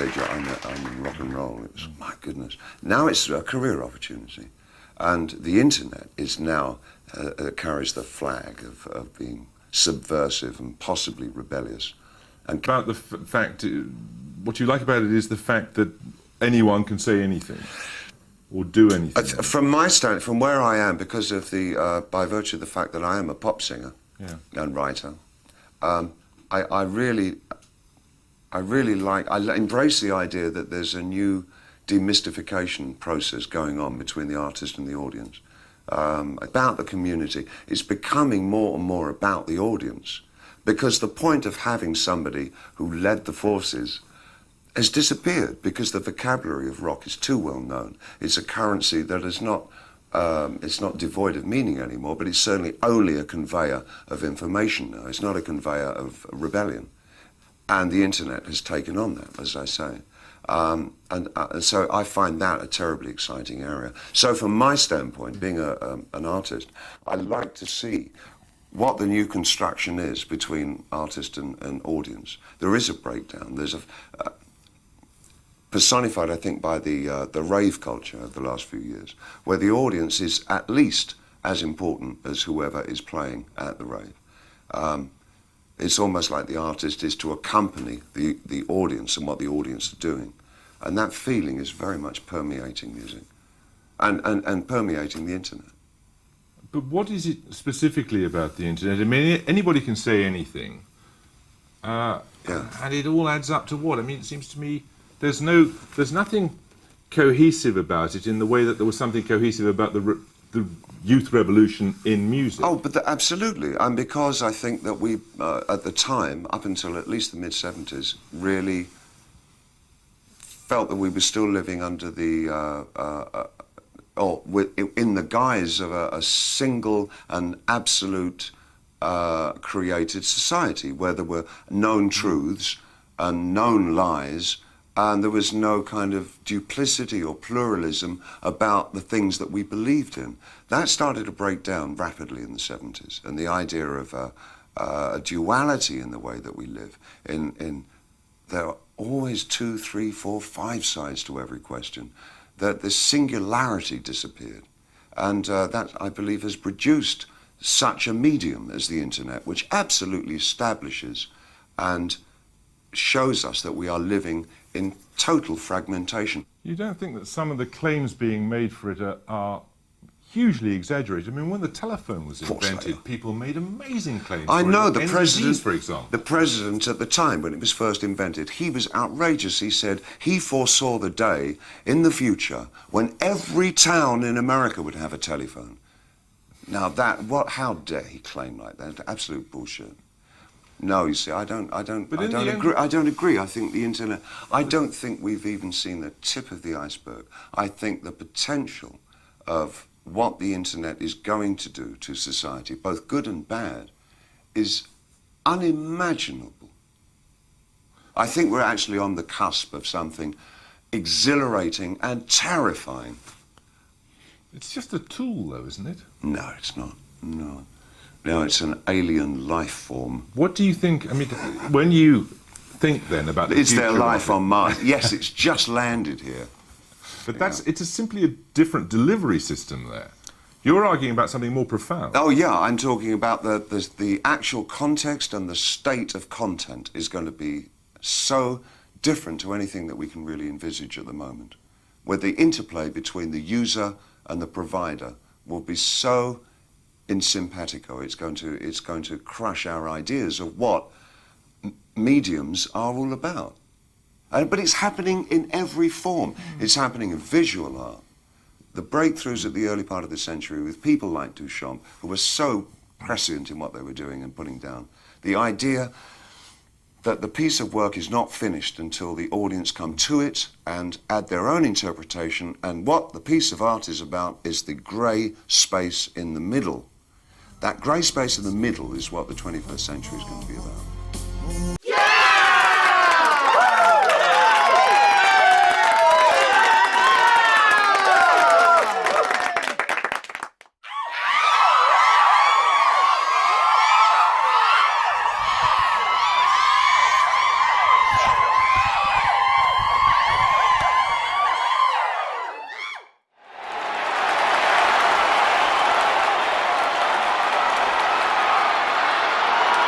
I'm in rock and roll. It was, my goodness. Now it's a career opportunity. And the internet is now, carries the flag of being subversive and possibly rebellious. And about the fact, what you like about it is the fact that anyone can say anything or do anything. From my stand, from where I am, because of the, by virtue of the fact that I am a pop singer and writer, I really like, I embrace the idea that there's a new demystification process going on between the artist and the audience, about the community. It's becoming more and more about the audience, because the point of having somebody who led the forces has disappeared, because the vocabulary of rock is too well known. It's a currency that is not, it's not devoid of meaning anymore, but it's certainly only a conveyor of information now. It's not a conveyor of rebellion. And the internet has taken on that, as I say. And so I find that a terribly exciting area. So from my standpoint, being an artist, I like to see what the new construction is between artist and audience. There is a breakdown. There's a personified, I think, by the rave culture of the last few years, where the audience is at least as important as whoever is playing at the rave. It's almost like the artist is to accompany the audience and what the audience are doing. And that feeling is very much permeating music and permeating the internet. But what is it specifically about the internet? I mean, anybody can say anything. And it all adds up to what? I mean, it seems to me there's nothing cohesive about it in the way that there was something cohesive about the youth revolution in music. Oh, but absolutely. And because I think that we, at the time, up until at least the mid-70s, really felt that we were still living under the, in the guise of a single and absolute created society, where there were known truths and known lies, and there was no kind of duplicity or pluralism about the things that we believed in. That started to break down rapidly in the 70s, and the idea of a duality in the way that we live. There are always 2, 3, 4, 5 sides to every question. That the singularity disappeared. And that, I believe, has produced such a medium as the internet, which absolutely establishes and shows us that we are living in total fragmentation. You don't think that some of the claims being made for it are hugely exaggerated? I mean, when the telephone was invented, people made amazing claims. I know, the president, for example. The president at the time, when it was first invented, he was outrageous. He said he foresaw the day in the future when every town in America would have a telephone. Now how dare he claim like that? Absolute bullshit. No, you see, I don't agree. I think the internet, I don't think we've even seen the tip of the iceberg. I think the potential of what the internet is going to do to society, both good and bad, is unimaginable. I think we're actually on the cusp of something exhilarating and terrifying. It's just a tool, though, isn't it? No, it's not. No. No, it's an alien life form. What do you think, I mean, when you think then about the future... Is there life on Mars? Yes, it's just landed here. But it's simply a different delivery system there. You're arguing about something more profound. Oh, yeah, I'm talking about the actual context, and the state of content is going to be so different to anything that we can really envisage at the moment, where the interplay between the user and the provider will be so in simpatico. It's going to crush our ideas of what mediums are all about. But it's happening in every form. It's happening in visual art. The breakthroughs at the early part of the century with people like DuChamps, who were so prescient in what they were doing and putting down. The idea that the piece of work is not finished until the audience come to it and add their own interpretation, and what the piece of art is about is the grey space in the middle. That grey space in the middle is what the 21st century is going to be about.